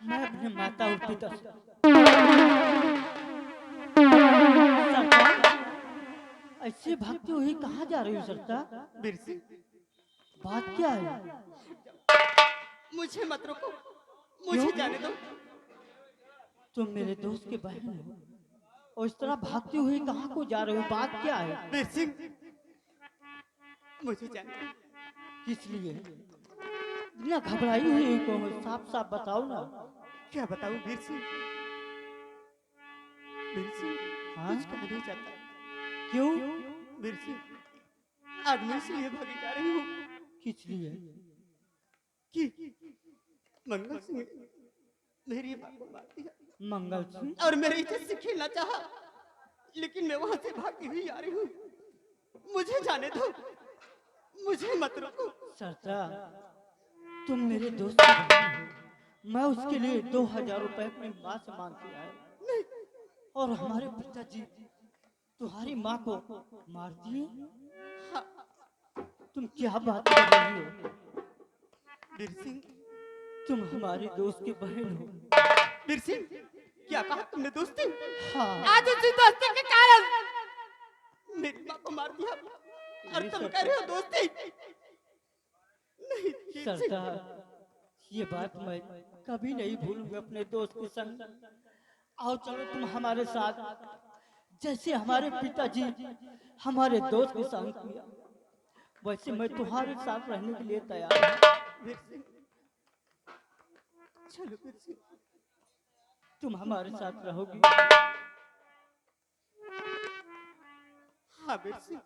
मैं अपने माता और पिता से ऐसे भागते हुए कहाँ जा रही हो सरता? वीर सिंह, बात क्या है? मुझे मत रोको, क्यों? मुझे जाने दो। तुम मेरे दोस्त के बहन हो और इस तरह भागते हुए कहाँ को जा रहे हो? बात क्या है? वीर सिंह, मुझे जाने दो। किस लिए इतना घबराई हुई हो? साफ साफ बताओ ना। क्या बताऊं वीर सिंह? वीर सिंह, हाँ? कुछ कहा नहीं जाता। क्यों? वीर सिंह, आज मैं इसलिए भागी जा रही हूँ किस लिए? कि मंगल सिंह ने मेरी माँ को मार दिया मंगल सिंह? और मेरी इज्जत से खेलना चाहा, लेकिन मैं वहां से भागी हुई आ रही हूँ। मुझे जाने दो, मुझे मत रोको। सरता, तुम मेरे दोस्त की बहन हो। मैं उसके लिए 2000 रुपए अपनी माँ से मांग के आया नहीं, और हमारे पिताजी तुम्हारी माँ को मार दिए। हाँ, तुम क्या बात कर रही हो? वीर सिंह, तुम हमारे दोस्त की बहन हो। वीर सिंह, क्या कहा तुमने दोस्ती? हाँ। आज उसी दोस्ती के कारण मेरी माँ को मार दिया और ये तुम सब कह रहे हो दोस्ती? नहीं वीर सिंह, सरदार, ये बात मैं कभी नहीं भूलूंगा अपने दोस्त के संग। आओ चलो तुम हमारे साथ, जैसे हमारे पिताजी हमारे दोस्त के संग किया, वैसे मैं तुम्हारे साथ रहने के लिए तैयार हूँ। वीर सिंह, चलो वीर सिंह। तुम हमारे साथ रहोगी? हाँ वीर सिंह,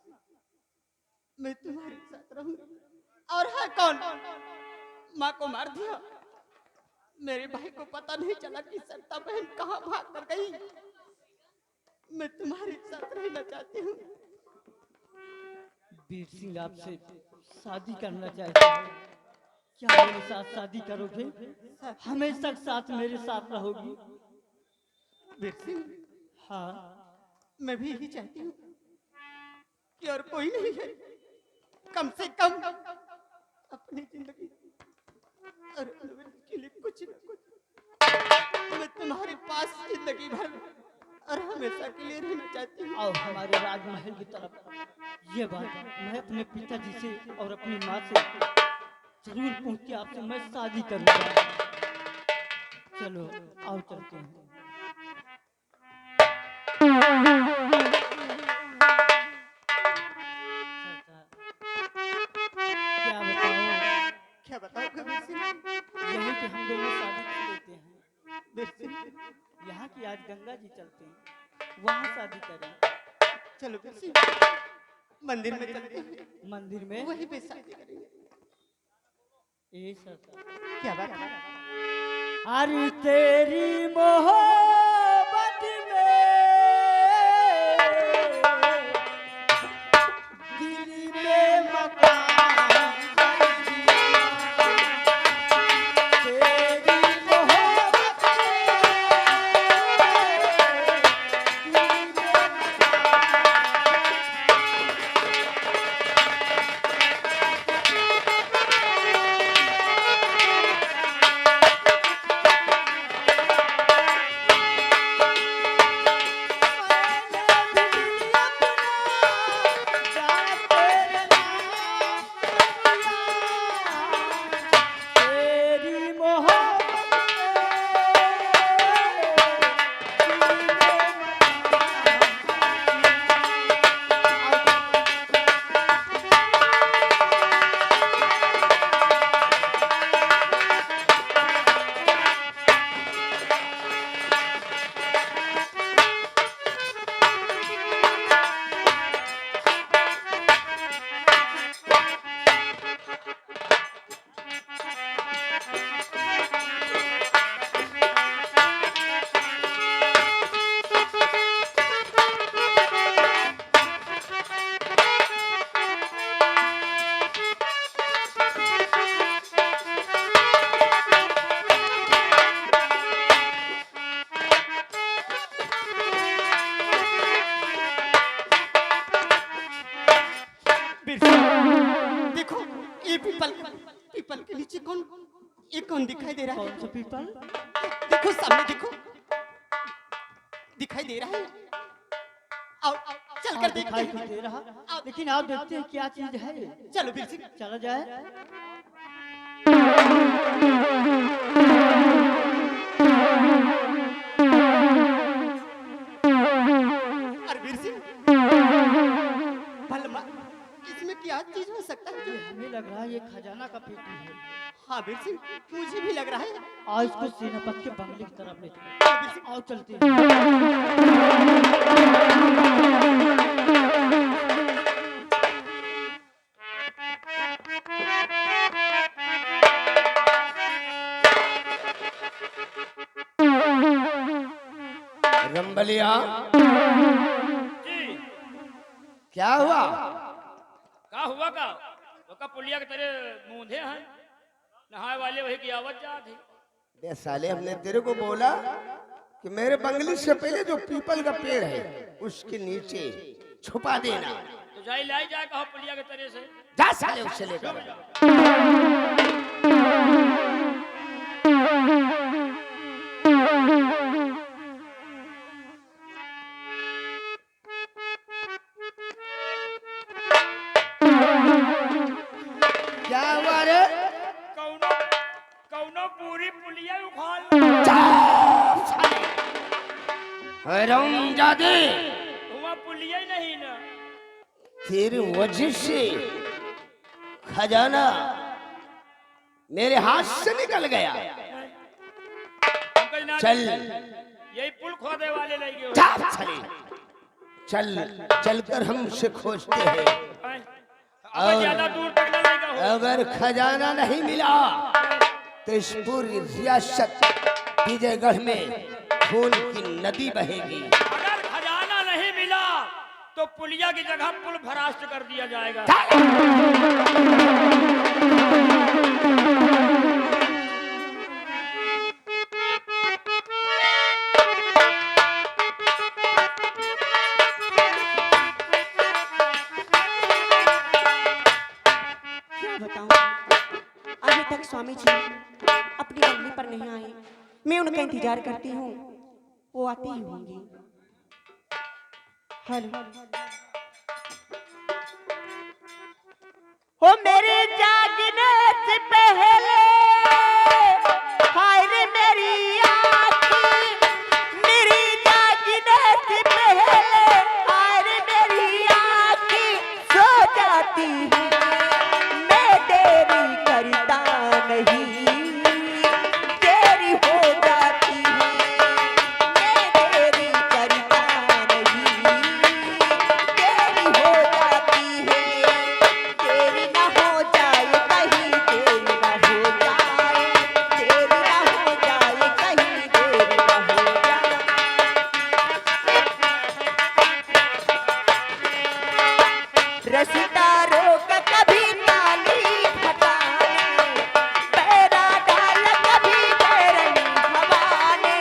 मैं तुम्हारे साथ रहूंगी। और है कौन? माँ को मार दिया, मेरे भाई को पता नहीं चला कि सत्ता बहन कहाँ भाग कर गई। मैं तुम्हारे साथ रहना चाहती हूँ। वीर सिंह आपसे शादी करना चाहते हैं। क्या मेरे साथ शादी करोगे? हमेशा साथ मेरे साथ रहोगी? वीर सिंह, हाँ। मैं भी यही चाहती हूँ कि और कोई नहीं है, कम से कम अपनी जिंदगी और अनवर के लिए कुछ न कुछ मैं तुम्हारे पास जिंदगी भर और हमेशा के लिए रहना चाहती हूँ। आओ हमारे राजमहल की तरफ। ये बात मैं अपने पिताजी से और अपनी माँ से जरूर पूछ के आपसे मैं शादी करूंगा। चलो आओ चलते हैं। क्या बताओ? क्या बताओगे वीर सिंह? यही कि हम दोनों शादी कर लेते हैं। वीर सिंह, यहाँ की आज गंगा जी चलते हैं, वहाँ शादी करें। चलो वीर सिंह, मंदिर में चलते हैं, मंदिर में? वहीं पे शादी करेंगे। ये सब क्या बात है? अरे तेरी मोहब्बत में दिल में मकान कर दिया। तेरी मोहब्बत में दिल में वीर सिंह, देखो ये पीपल पीपल के नीचे कौन, ये कौन दिखाई दे रहा कौन सा है? पीपल? देखो सामने देखो, दिखाई दे रहा है। आओ चल कर देखते दिखाई तो हैं। दे रहा, लेकिन आप देखते हैं क्या चीज है ये। चलो वीर सिंह। चला जाए। अरे वीर सिंह, भला इसमें क्या चीज हो सकता है? ये हमें लग रहा है ये खजाना का पेटी है। हाँ वीर सिंह, मुझे भी लग रहा है। आज इसको सेनापति के बंगले की तरफ ले चलो वीर सिंह। आओ चलते हैं। रंबलिया, जी क्या हुआ? का हुआ का तो का पुलिया के तरह मूंधे हैं, नहाए वाले वही की आवाज जा थी। बे साले, हमने तेरे को बोला कि मेरे बंगले से पहले जो पीपल का पेड़ है उसके नीचे छुपा देना। तो जाई लाई जाए कहो पुलिया के तरह से। जा साले, उससे लेकर क्या हुआ रे? कौनो कौनो पूरी पुलिया उखाड़ हरामजादे, हुआ पुलिया ही नहीं ना। तेरी वजह से खजाना मेरे हाथ से निकल गया। हमको ना चल यही पुल खोदे वाले लग गए जा साले, चल चलकर हमसे खोजते हैं। अब ज्यादा दूर तक ना लेगा हो। अगर खजाना नहीं मिला तो इस पूरी रियासत विजयगढ़ में खून की नदी बहेगी। अगर खजाना नहीं मिला तो पुलिया की जगह पुल भरास्ट कर दिया जाएगा। क्या बताऊं, अभी तक स्वामी जी अपनी बंगली पर नहीं आए। मैं उनका इंतजार करती हूँ, वो आती ही होंगी। हेलो, हो मेरे जागने से पहले, हाय रे मेरी आँखें, मेरी जागने से पहले, हाय रे मेरी आँखें सो जाती हैं। मैं देरी करता नहीं, देरी हो जाती है। मैं देरी करता नहीं, देरी हो जाती है। देरी ना हो जाए कहीं, देरी ना हो जाए, देरी ना हो जाए कहीं, देरी ना हो जाए। रसिता रोक कभी ताली खटाने, पैरा डाल कभी बैरनी हवाने।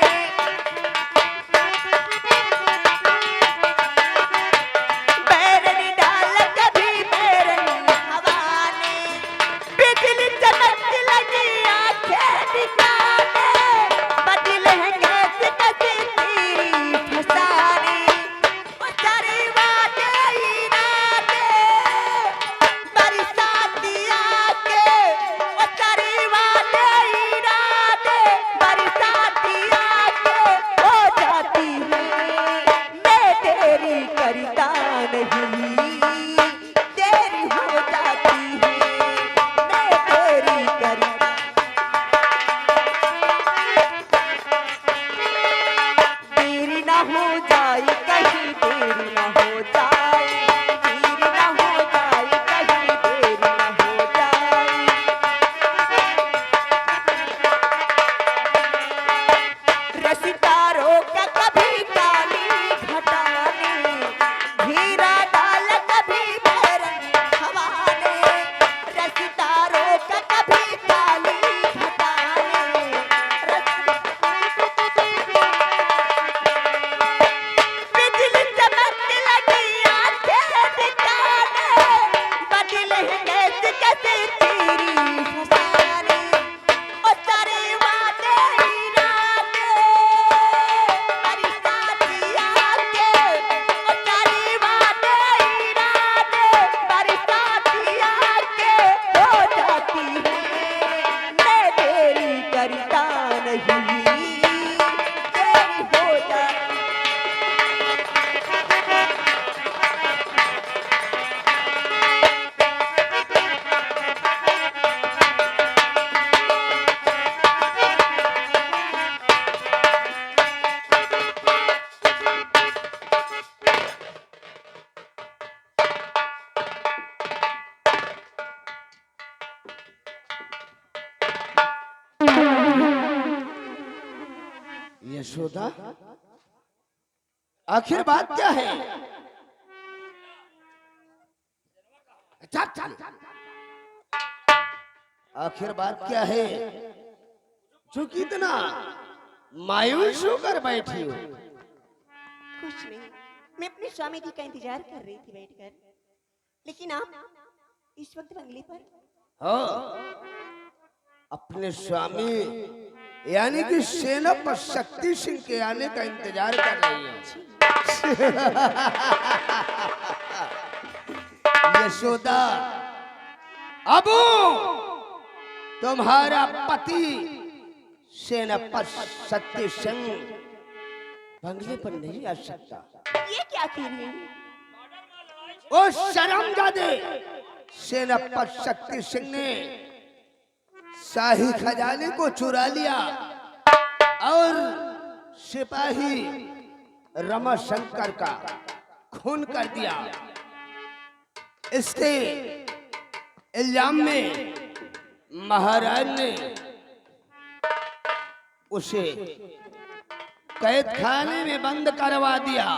बैरनी डाल कभी बैरनी हवाने। बिजली चमक लगी आंखें दिखाने, बदल है कैसे कैसे तेरी फसाने। ओ सारी बातें ही रातें बरसाती आके, ओ सारी बातें ही रातें बरसाती आके हो जाती है। मैं तेरी करता नहीं, तेरी हो जाती है। मैं तेरी करता, देरी ना हो जाए कहीं, देरी ना हो जाए, देरी ना हो जाए कहीं, देरी ना हो जाए। डरता नहीं, तेरी हो जा। यशोदा, आखिर बात क्या है? चल चल, आखिर बात क्या है जो कि इतना मायूस होकर बैठी हो? कुछ नहीं, मैं अपने स्वामी जी का इंतजार कर रही थी बैठकर, लेकिन आप इस वक्त बंगले पर। हो, अपने स्वामी यानी कि सेनापति शक्ति सिंह के आने का इंतजार कर रही है। यशोदा, अब तुम्हारा पति सेनापति शक्ति सिंह बंगले पर नहीं आ सकता। ये क्या कह रही है? ओ शर्मजादे, सेनापति शक्ति सिंह ने शाही खजाने को चुरा लिया और सिपाही रमाशंकर का खून कर दिया। इसके इल्जाम में महाराज ने उसे कैद खाने में बंद करवा दिया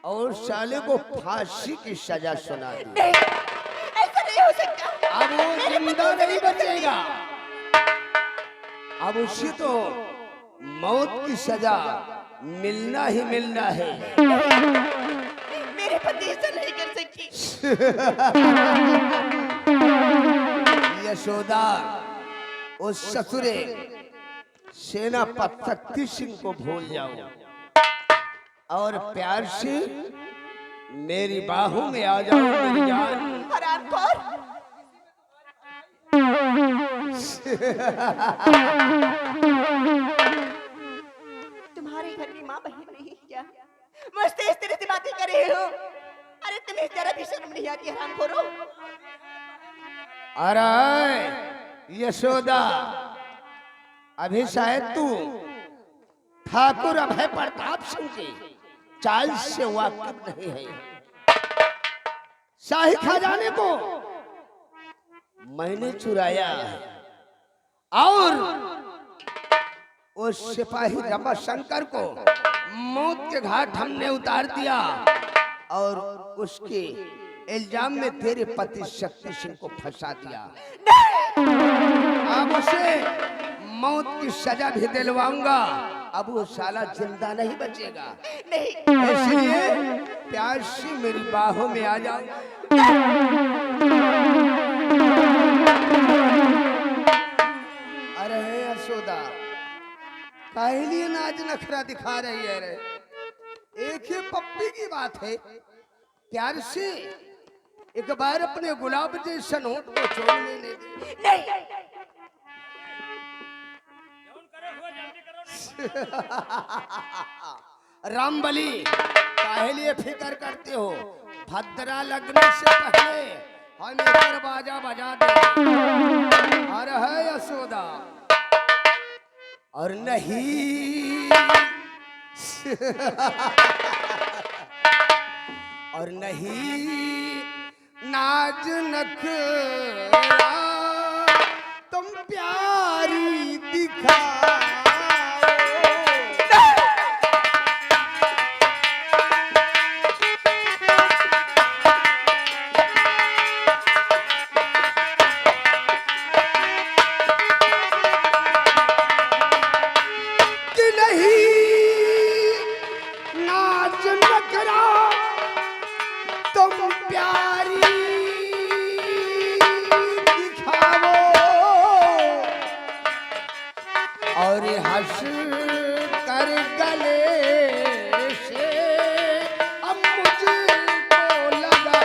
और साले को फांसी की सजा सुना दी। नहीं, ऐसा नहीं हो सकता। अब वो जिंदा नहीं बचेगा, अब उसे तो मौत की सजा मिलना ही मिलना है। मेरे पति ऐसा नहीं कर सकती। यशोदा, उस ससुरे सेनापति शक्ति सिंह को भूल जाओ और प्यार से मेरी बाहों में आ जाओ मेरी जान। हरामखोर! तुम्हारे घर की माँ बहन नहीं क्या? मुझसे इस तरह से बातें कर रहे हो? अरे तुम्हें जरा भी शर्म नहीं आती हरामखोरो? अरे यशोदा, अभी शायद तू ठाकुर अभय प्रताप सिंह की चाल से वाकिफ नहीं है। शाही खजाने को मैंने चुराया और उस सिपाही रमाशंकर को मौत के घाट हमने उतार दिया और उसके इल्जाम में तेरे पति शक्ति सिंह को फंसा दिया। अब उसे मौत की सजा भी दिलवाऊंगा। अब वो साला जिंदा नहीं बचेगा। नहीं। इसलिए प्यार से मेरी बाहों में आ जाओ। अरे यशोदा, काहे लिए नाच नखरा दिखा रही है रे? एक ही पप्पी की बात है, प्यार से एक बार अपने गुलाब जैसन होंठ को छोड़ लेने दे। नहीं। रामबली, काहे लिए फिक्र करते हो? भद्रा लगने से पहले हम एक बाजा बजा दे। अरे है यशोदा, और नहीं और नहीं नाज नखरा तुम प्यारी दिखाओ। कि नहीं नाज नखरा तुम प्यारी दिखाओ और हंस कर गले से अब मुझको लगा।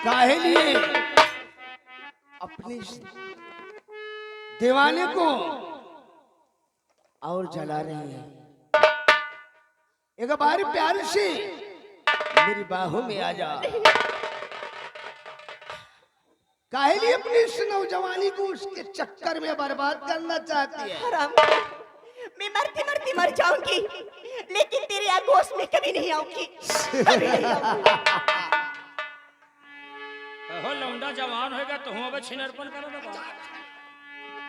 काहे लिए अपने दीवाने को और जला रही है? एक बार प्यार से मेरी बाहों में आ जा। काहे लिए अपनी इस नौजवानी को उसके चक्कर में बर्बाद करना चाहती है? हराम, मैं मरती मरती मर जाऊंगी, लेकिन तेरे आगोश में कभी नहीं आऊंगी, कभी नहीं आऊंगी। हो लौंडा जवान होएगा तो हम अब छिनरपन करो ना।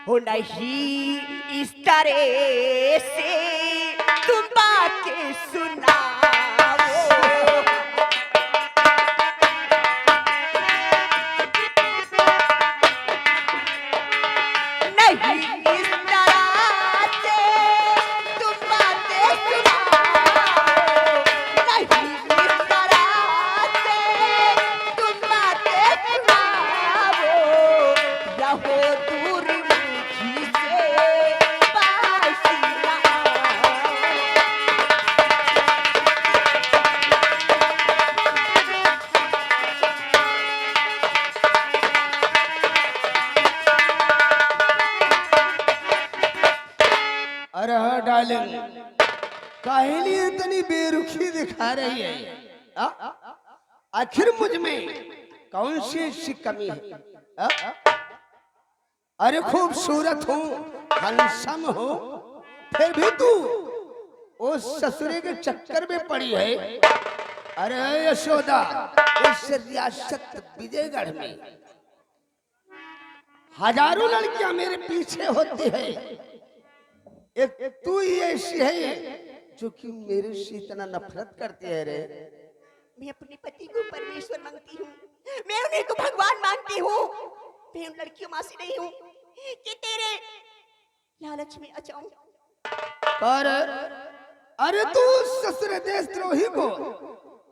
हो नहीं इस तरह से तुम बातें सुनाओ, नहीं इस तरह से तुम बातें सुनाओ, नहीं इस तरह से तुम बातें सुनाओ, रहो दूर मुझी से पास ना आओ। अरे हाँ डार्लिंग, काहे लिए इतनी बेरुखी दिखा रही है? आ? आखिर मुझ में कौन सी ऐसी कमी है? आ? अरे खूबसूरत हूँ, हैंडसम हूँ, फिर भी तू उस ससुरे के चक्कर में पड़ी है। अरे यशोदा, इस रियासत विजयगढ़ में हजारों लड़कियां मेरे पीछे होती है, एक तू ही ऐसी है जो कि मेरे से इतना नफरत करती है रे। मैं अपने पति को परमेश्वर मांगती हूँ, मैं उन्हीं को भगवान मानती हूँ। मैं उन लड़कियों में से नहीं हूँ कि तेरे लालच में आ जाऊं। पर अरे तू ससुर देशद्रोही को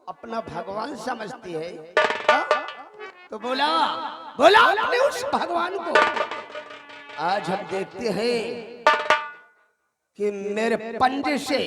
अपना भगवान समझती है? हाँ? तो बोला बोला अपने उस भगवान को। आज हम देखते हैं कि मेरे पंजे से